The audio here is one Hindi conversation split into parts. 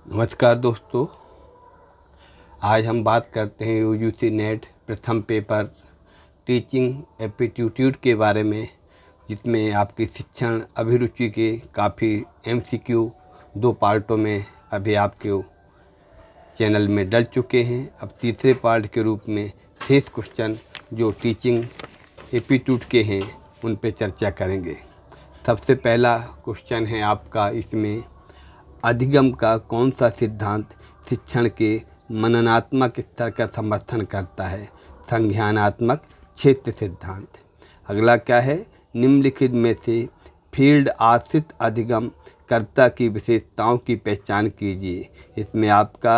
नमस्कार दोस्तों, आज हम बात करते हैं यूजीसी नेट प्रथम पेपर टीचिंग एप्टीट्यूड के बारे में, जिसमें आपकी शिक्षण अभिरुचि के काफ़ी एमसीक्यू 2 पार्टों में अभी आपके चैनल में डल चुके हैं। अब तीसरे पार्ट के रूप में शेष क्वेश्चन जो टीचिंग एप्टीट्यूड के हैं उन पर चर्चा करेंगे। सबसे पहला क्वेश्चन है आपका इसमें, अधिगम का कौन सा सिद्धांत शिक्षण के मननात्मक स्तर का समर्थन करता है? संज्ञानात्मक क्षेत्र सिद्धांत। अगला क्या है, निम्नलिखित में से फील्ड आश्रित अधिगम कर्ता की विशेषताओं की पहचान कीजिए। इसमें आपका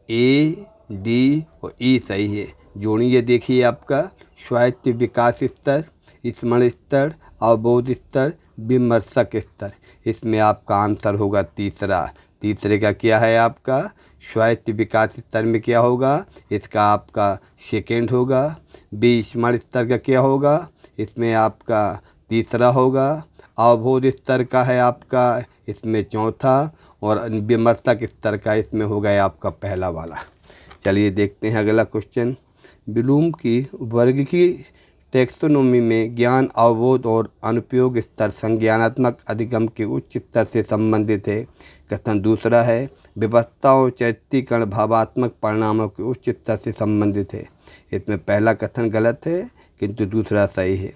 ए, डी और ई सही है। जोड़िए देखिए, आपका स्वायत्त विकास स्तर, स्मरण स्तर, अवबोध स्तर, विमर्शक स्तर। इसमें आपका आंसर होगा तीसरे का क्या है आपका स्वायत्त विकास स्तर में क्या होगा, इसका आपका सेकेंड होगा। बी स्मरण स्तर का क्या होगा, इसमें आपका तीसरा होगा। अवबोध स्तर का है आपका इसमें चौथा, और विमर्शक स्तर का इसमें होगा आपका पहला वाला। चलिए देखते हैं अगला क्वेश्चन। ब्लूम की वर्ग की टेक्सोनोमी में ज्ञान, अवबोध और अनुप्रयोग स्तर संज्ञानात्मक अधिगम के उच्च स्तर से संबंधित है। कथन दूसरा है, व्यवस्था और चैत्रीकरण भावात्मक परिणामों के उच्च स्तर से संबंधित है। इसमें पहला कथन गलत है किंतु दूसरा सही है।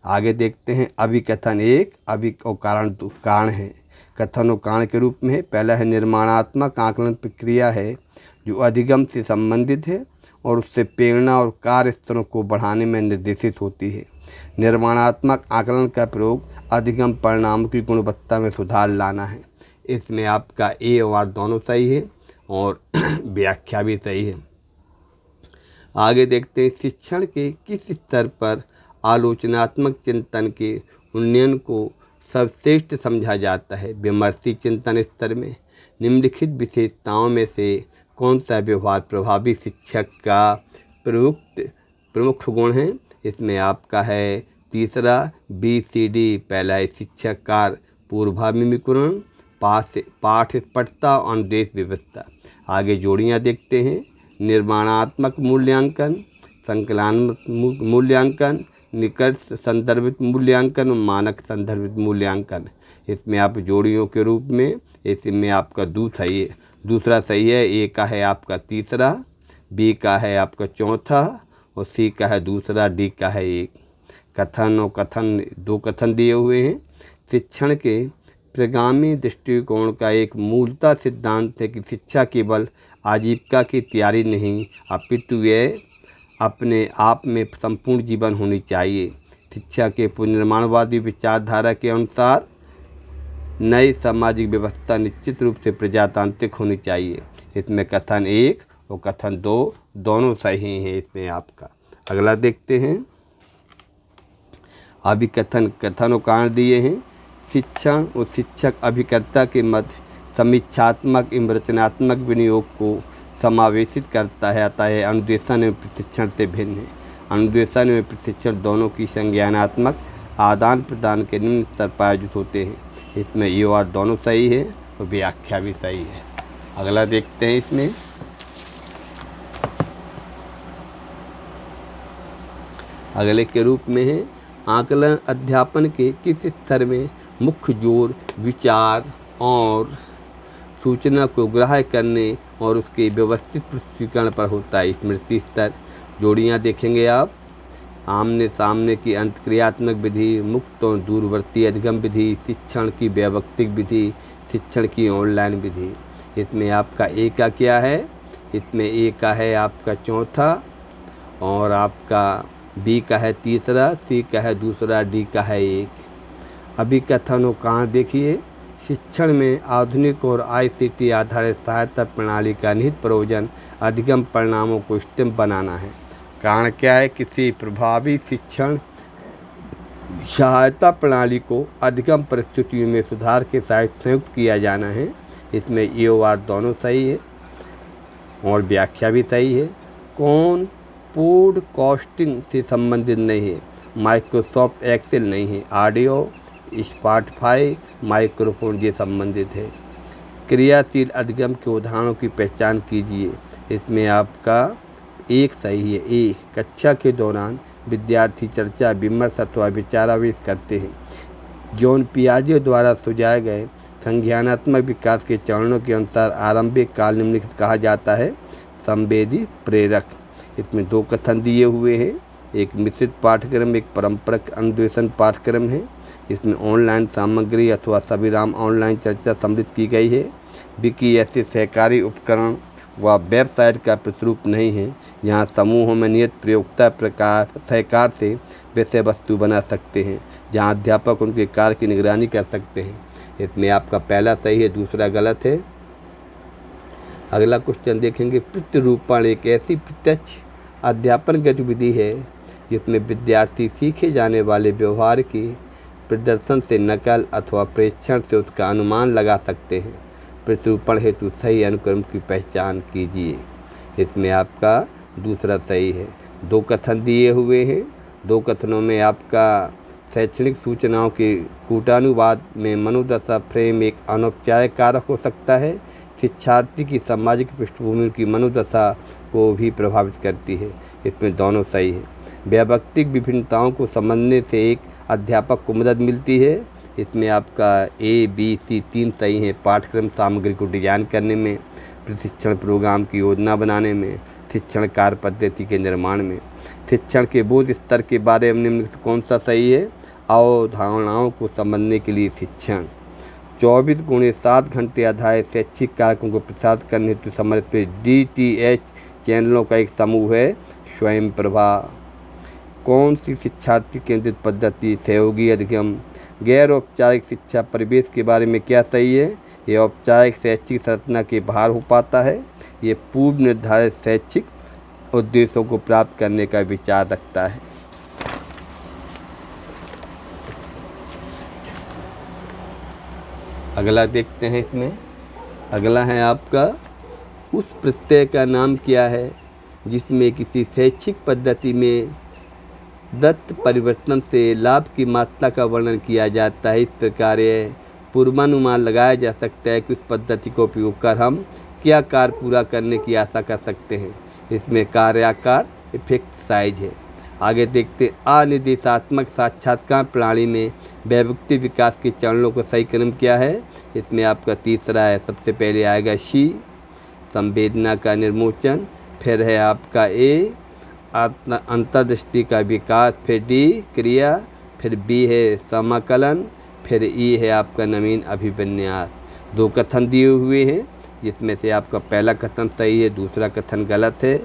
आगे देखते हैं, अभिकथन एक अभि और कारण है। कथन और कारण के रूप में है। पहला है, निर्माणात्मक आकलन प्रक्रिया है जो अधिगम से संबंधित है और उससे प्रेरणा और कार्य स्तरों को बढ़ाने में निर्देशित होती है। निर्माणात्मक आकलन का प्रयोग अधिगम परिणामों की गुणवत्ता में सुधार लाना है। इसमें आपका ए और आर दोनों सही है और व्याख्या भी सही है। आगे देखते हैं, शिक्षण के किस स्तर पर आलोचनात्मक चिंतन के उन्नयन को सर्वश्रेष्ठ समझा जाता है? विमर्शी चिंतन स्तर में। निम्नलिखित विशेषताओं में से कौन सा व्यवहार प्रभावी शिक्षक का प्रमुख गुण है? इसमें आपका है तीसरा BCD। पहला है शिक्षक कार्य पूर्वाभिमुखीकरण, पाठ स्पष्टता और अनुदेश व्यवस्था। आगे जोड़ियाँ देखते हैं, निर्माणात्मक मूल्यांकन, संकलनात्मक मूल्यांकन, निकट संदर्भित मूल्यांकन और मानक संदर्भित मूल्यांकन। इसमें आप जोड़ियों के रूप में इसमें आपका दूसरा सही है। ए का है आपका तीसरा, बी का है आपका चौथा और सी का है दूसरा, डी का है एक। दो कथन दिए हुए हैं। शिक्षण के प्रगामी दृष्टिकोण का एक मूलतः सिद्धांत है कि शिक्षा केवल आजीविका की तैयारी नहीं अपितु यह अपने आप में संपूर्ण जीवन होनी चाहिए। शिक्षा के पुनर्निर्माणवादी विचारधारा के अनुसार नई सामाजिक व्यवस्था निश्चित रूप से प्रजातांत्रिक होनी चाहिए। इसमें कथन एक और कथन दो दोनों सही हैं। इसमें आपका अगला देखते हैं, अभी कथन और कारण दिए हैं। शिक्षण और शिक्षक अभिकर्ता के मध्य समीक्षात्मक एवं रचनात्मक विनियोग को समावेशित करता है, अतः अनुदेशन एवं प्रशिक्षण से भिन्न है। अनुदेशन एवं प्रशिक्षण दोनों की संज्ञानात्मक आदान प्रदान के निम्न स्तर पर आयोजित होते हैं। इसमें ये और दोनों सही है और व्याख्या भी सही है। अगला देखते हैं, इसमें अगले के रूप में है, आकलन अध्यापन के किस स्तर में मुख्य जोर विचार और सूचना को ग्राह्य करने और उसके व्यवस्थित प्रस्तुतीकरण पर होता है? स्मृति स्तर। जोड़ियाँ देखेंगे आप, आमने सामने की अंतक्रियात्मक विधि, मुक्त और दूरवर्ती अधिगम विधि, शिक्षण की वैयक्तिक विधि, शिक्षण की ऑनलाइन विधि। इसमें आपका ए का क्या है, इसमें ए का है आपका चौथा और आपका बी का है तीसरा, सी का है दूसरा, डी का है एक। अभी कथन और कारण देखिए, शिक्षण में आधुनिक और ICT आधारित सहायता प्रणाली का निहित प्रयोजन अधिगम परिणामों को स्टेम बनाना है। कारण क्या है, किसी प्रभावी शिक्षण सहायता प्रणाली को अधिगम परिस्थितियों में सुधार के साथ संयुक्त किया जाना है। इसमें ए और आर दोनों सही है और व्याख्या भी सही है। कौन पॉडकास्टिंग से संबंधित नहीं है? माइक्रोसॉफ्ट एक्सेल नहीं है। ऑडियो, स्पॉटिफाई, माइक्रोफोन ये संबंधित है। क्रियाशील अधिगम के उदाहरणों की पहचान कीजिए। इसमें आपका एक सही है। ए, कक्षा के दौरान विद्यार्थी चर्चा विमर्श अथवा विचारावेश करते हैं। जॉन पियाजे द्वारा सुझाए गए संज्ञानात्मक विकास के चरणों के अनुसार आरंभिक काल निम्नलिखित कहा जाता है। संवेदी प्रेरक। इसमें 2 कथन दिए हुए हैं। एक मिश्रित पाठ्यक्रम, एक पारंपरिक अन्वेषण पाठ्यक्रम है। इसमें ऑनलाइन सामग्री अथवा सविराम ऑनलाइन चर्चा सम्मिलित की गई है। विकी ऐसे सहकारी उपकरण व वेबसाइट का प्रतिरूप नहीं है जहाँ समूहों में नियत प्रयोक्ता प्रकार सहकार से विषय वस्तु बना सकते हैं, जहाँ अध्यापक उनके कार्य की निगरानी कर सकते हैं। इसमें आपका पहला सही है, दूसरा गलत है। अगला क्वेश्चन देखेंगे। प्रत्युरूपण एक ऐसी प्रत्यक्ष अध्यापन गतिविधि है जिसमें विद्यार्थी सीखे जाने वाले व्यवहार की प्रदर्शन से नकल अथवा प्रेक्षण से उसका अनुमान लगा सकते हैं। प्रत्युरूपण हेतु सही अनुक्रम की पहचान कीजिए। इसमें आपका दूसरा सही है। 2 कथन दिए हुए हैं। 2 कथनों में आपका शैक्षणिक सूचनाओं के कूटानुवाद में मनोदशा फ्रेम एक अनौपचारिक कारक हो सकता है। शिक्षार्थी की सामाजिक पृष्ठभूमि की मनोदशा को भी प्रभावित करती है। इसमें दोनों सही है। व्यावहारिक विभिन्नताओं को समझने से एक अध्यापक को मदद मिलती है। इसमें आपका ए, बी, सी 3 सही हैं। पाठ्यक्रम सामग्री को डिजाइन करने में, प्रशिक्षण प्रोग्राम की योजना बनाने में, शिक्षण कार्य पद्धति के निर्माण में। शिक्षण के बोध स्तर के बारे में निम्नलिखित कौन सा सही है? अवधारणाओं को समझने के लिए शिक्षण। 24x7 घंटे आधारित शैक्षिक कार्यक्रमों को प्रसारित करने हेतु समर्पित DTH चैनलों का एक समूह है स्वयं प्रभा। कौन सी शिक्षार्थी केंद्रित पद्धति सहयोगी अधिगम? गैर औपचारिक शिक्षा परिवेश के बारे में क्या सही है? ये औपचारिक शैक्षिक संरचना के बाहर हो पाता है। ये पूर्व निर्धारित शैक्षिक उद्देश्यों को प्राप्त करने का विचार रखता है। अगला देखते हैं। इसमें अगला है आपका उस प्रत्यय का नाम क्या है जिसमें किसी शैक्षिक पद्धति में दत्त परिवर्तन से लाभ की मात्रा का वर्णन किया जाता है। इस प्रकार यह पूर्वानुमान लगाया जा सकता है कि उस पद्धति का उपयोग कर हम क्या कार्य पूरा करने की आशा कर सकते हैं। इसमें कार्याकार इफेक्ट साइज है। आगे देखते हैं। अनिर्देशात्मक साक्षात्कार प्रणाली में व्यक्तिगत विकास के चरणों का सही क्रम क्या है? इसमें आपका तीसरा है। सबसे पहले आएगा सी, संवेदना का निर्मोचन, फिर है आपका ए, अंतर्दृष्टि का विकास, फिर डी क्रिया, फिर बी है समाकलन, फिर ई है आपका नवीन अभिविन्यास। 2 कथन दिए हुए हैं जिसमें से आपका पहला कथन सही है, दूसरा कथन गलत है।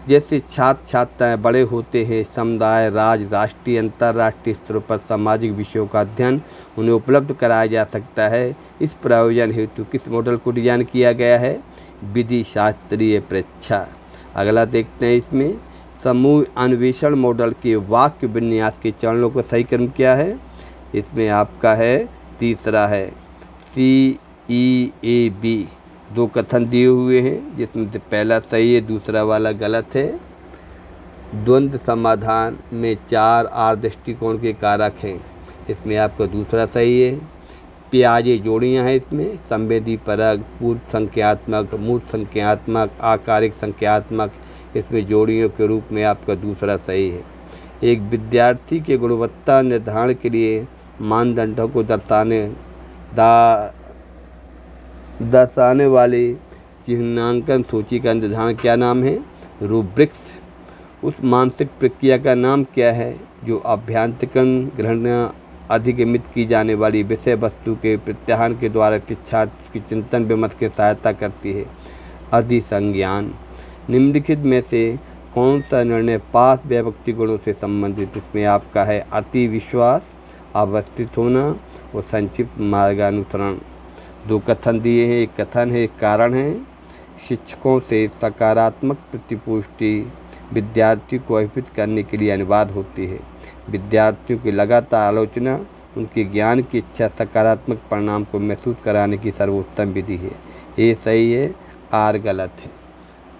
जैसे छात्र छात्राएँ बड़े होते हैं, समुदाय, राज्य, राष्ट्रीय, अंतर्राष्ट्रीय स्तरों पर सामाजिक विषयों का अध्ययन उन्हें उपलब्ध कराया जा सकता है। इस प्रयोजन हेतु किस मॉडल को डिजाइन किया गया है? विधि शास्त्रीय परीक्षा। अगला देखते हैं। इसमें समूह अन्वेषण मॉडल के वाक्य विन्यास के चरणों का सही क्रम क्या है? इसमें आपका है तीसरा है CEAB। 2 कथन दिए हुए हैं जिसमें से पहला सही है, दूसरा वाला गलत है। द्वंद्व समाधान में 4 R दृष्टिकोण के कारक हैं। इसमें आपका दूसरा सही है। पियाजे जोड़ियाँ हैं। इसमें संवेदी परक, पूर्व संख्यात्मक, मूर्त संख्यात्मक, आकारिक संख्यात्मक। इसमें जोड़ियों के रूप में आपका दूसरा सही है। एक विद्यार्थी के गुणवत्ता निर्धारण के लिए मानदंडों को दर्शाने वाली चिन्हांकन सूची का निर्धारण क्या नाम है? रूब्रिक्स। उस मानसिक प्रक्रिया का नाम क्या है जो अभ्यांतरण ग्रहण अधिगमित की जाने वाली विषय वस्तु के प्रत्याहरण के द्वारा शिक्षार्थी की चिंतन विमर्श की सहायता करती है? अधिसंज्ञान। निम्नलिखित में से कौन सा निर्णय पास व्यक्तिगत गुणों से संबंधित? इसमें आपका है अति विश्वास, अवस्थित होना और संक्षिप्त मार्गानुसरण। 2 कथन दिए हैं। एक कथन है, एक कारण है। शिक्षकों से सकारात्मक प्रतिपुष्टि विद्यार्थी को अभिप्रेत करने के लिए अनिवार्य होती है। विद्यार्थियों की लगातार आलोचना उनके ज्ञान की इच्छा सकारात्मक परिणाम को महसूस कराने की सर्वोत्तम विधि है। ये सही है, आर गलत है।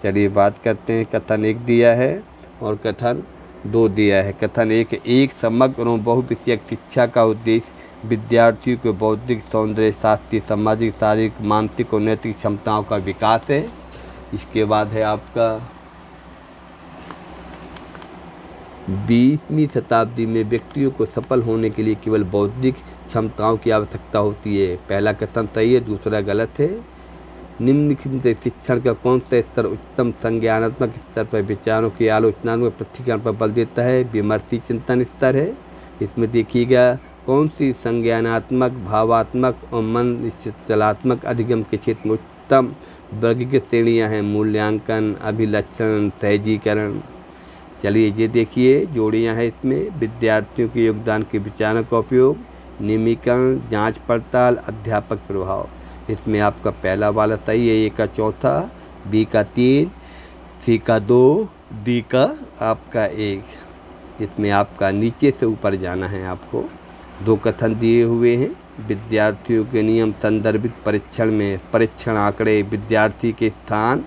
चलिए बात करते हैं। कथन 1 दिया है और कथन 2 दिया है। कथन 1 एक समग्र एवं बहुविषयक शिक्षा का उद्देश्य विद्यार्थियों के बौद्धिक, सौंदर्य, शास्त्रीय, सामाजिक, शारीरिक, मानसिक और नैतिक क्षमताओं का विकास है। इसके बाद है आपका 20वीं शताब्दी में व्यक्तियों को सफल होने के लिए केवल बौद्धिक क्षमताओं की आवश्यकता होती है। पहला कथन सही है, दूसरा गलत है। निम्नलिखित शिक्षण का कौन सा स्तर उच्चतम संज्ञानात्मक स्तर पर विचारों की आलोचनात्मक पृथक्करण पर बल देता है? विमर्शी चिंतन स्तर है। इसमें देखिएगा कौन सी संज्ञानात्मक, भावात्मक और मन स्थलात्मक अधिगम के क्षेत्र में उच्चतम वर्गीकृत श्रेणियाँ हैं? मूल्यांकन, अभिलक्षण, सहजीकरण। चलिए ये देखिए जोड़ियाँ हैं इसमें। विद्यार्थियों के योगदान के विचारों का उपयोग, नियमीकरण, जांच पड़ताल, अध्यापक प्रभाव। इसमें आपका पहला वाला सही है, ए का चौथा, बी का 3, सी का 2, डी का आपका 1। इसमें आपका नीचे से ऊपर जाना है। आपको 2 कथन दिए हुए हैं। विद्यार्थियों के नियम संदर्भित परीक्षण में परीक्षण आंकड़े विद्यार्थी के स्थान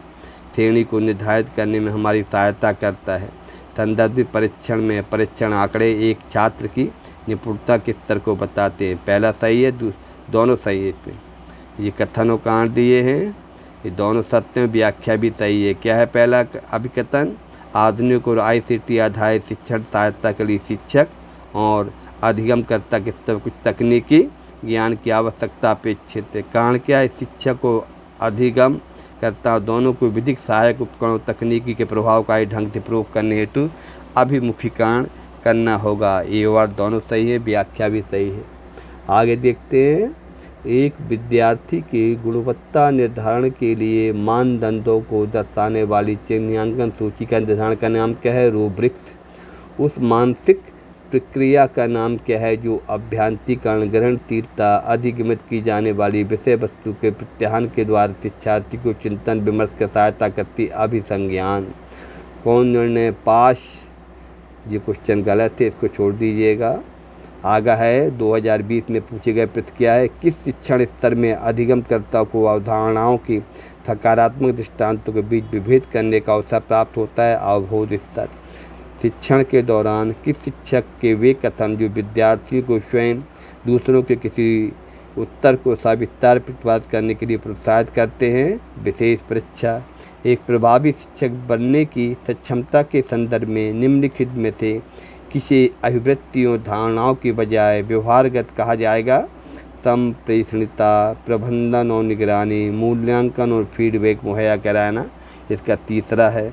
श्रेणी को निर्धारित करने में हमारी सहायता करता है। संदर्भित परीक्षण में परीक्षण आंकड़े एक छात्र की निपुणता के स्तर को बताते हैं। पहला सही है, दोनों सही है। इसमें ये कथनों कांड दिए हैं, ये दोनों सत्य में, व्याख्या भी सही है। क्या है पहला अभिकथन? आधुनिक और ICT आधारित शिक्षण सहायता के लिए शिक्षक और अधिगमकर्ता के स्तर कुछ तकनीकी ज्ञान की आवश्यकता अपेक्षित है। कारण क्या है? शिक्षक को अधिगम करता दोनों को विधिक सहायक उपकरणों तकनीकी के प्रभावकारी ढंग से प्रयोग करने हेतु अभिमुखीकरण करना होगा। ये वर्ड दोनों सही है, व्याख्या भी सही है। आगे देखते हैं। एक विद्यार्थी की गुणवत्ता निर्धारण के लिए मानदंडों को दर्शाने वाली चिन्हांकन सूची का निर्धारण का नाम क्या है? रूब्रिक्स। उस मानसिक प्रक्रिया का नाम क्या है जो अभ्यांतरीकरण, ग्रहणशीलता, अधिगमित की जाने वाली विषय वस्तु के प्रत्याहन के द्वारा शिक्षार्थी को चिंतन विमर्श की सहायता करती? अभिसंज्ञान। कौन निर्णय पाश? ये क्वेश्चन गलत है, इसको छोड़ दीजिएगा। आगा है 2020 में पूछे गए प्रश्न क्या है? किस शिक्षण स्तर में अधिगमकर्ता को अवधारणाओं की सकारात्मक दृष्टांतों के बीच विभेद करने का अवसर प्राप्त होता है? अवबोध स्तर। शिक्षण के दौरान किस शिक्षक के वे कथन जो विद्यार्थियों को स्वयं दूसरों के किसी उत्तर को सविस्तार प्रतिपादित करने के लिए प्रोत्साहित करते हैं? विशेष परीक्षा। एक प्रभावी शिक्षक बनने की सक्षमता के संदर्भ में निम्नलिखित में से किसी अभिवृत्तियों, धारणाओं की बजाय व्यवहारगत कहा जाएगा? संप्रेषणीयता, प्रबंधन और निगरानी, मूल्यांकन और फीडबैक मुहैया कराना। इसका तीसरा है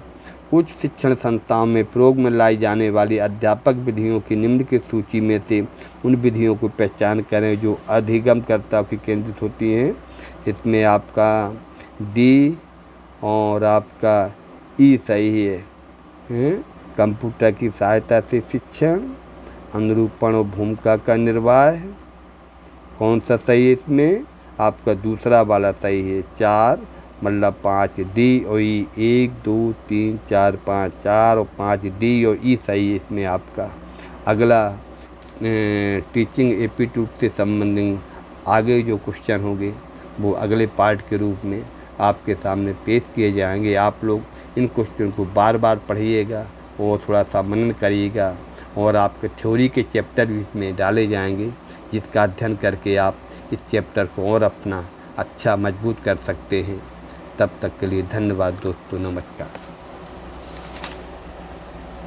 उच्च शिक्षण संस्थाओं में प्रयोग में लाई जाने वाली अध्यापक विधियों की निम्नलिखित सूची में से उन विधियों को पहचान करें जो अधिगमकर्ता की केंद्रित होती हैं। इसमें आपका डी और आपका ई सही है। कंप्यूटर की सहायता से शिक्षण, अनुरूपण और भूमिका का निर्वाह। कौन सा सही है? इसमें आपका दूसरा वाला सही है, 4 मतलब 5, डी और ई। 1 2 3 4 5, 4 और 5 डी और ई सही है इसमें आपका। अगला टीचिंग एप्टीट्यूड से संबंधित आगे जो क्वेश्चन होंगे वो अगले पार्ट के रूप में आपके सामने पेश किए जाएंगे। आप लोग इन क्वेश्चन को बार बार पढ़िएगा और थोड़ा सा मनन करिएगा और आपके थ्योरी के चैप्टर भी इसमें डाले जाएंगे, जिसका अध्ययन करके आप इस चैप्टर को और अपना अच्छा मजबूत कर सकते हैं। तब तक के लिए धन्यवाद दोस्तों, नमस्कार।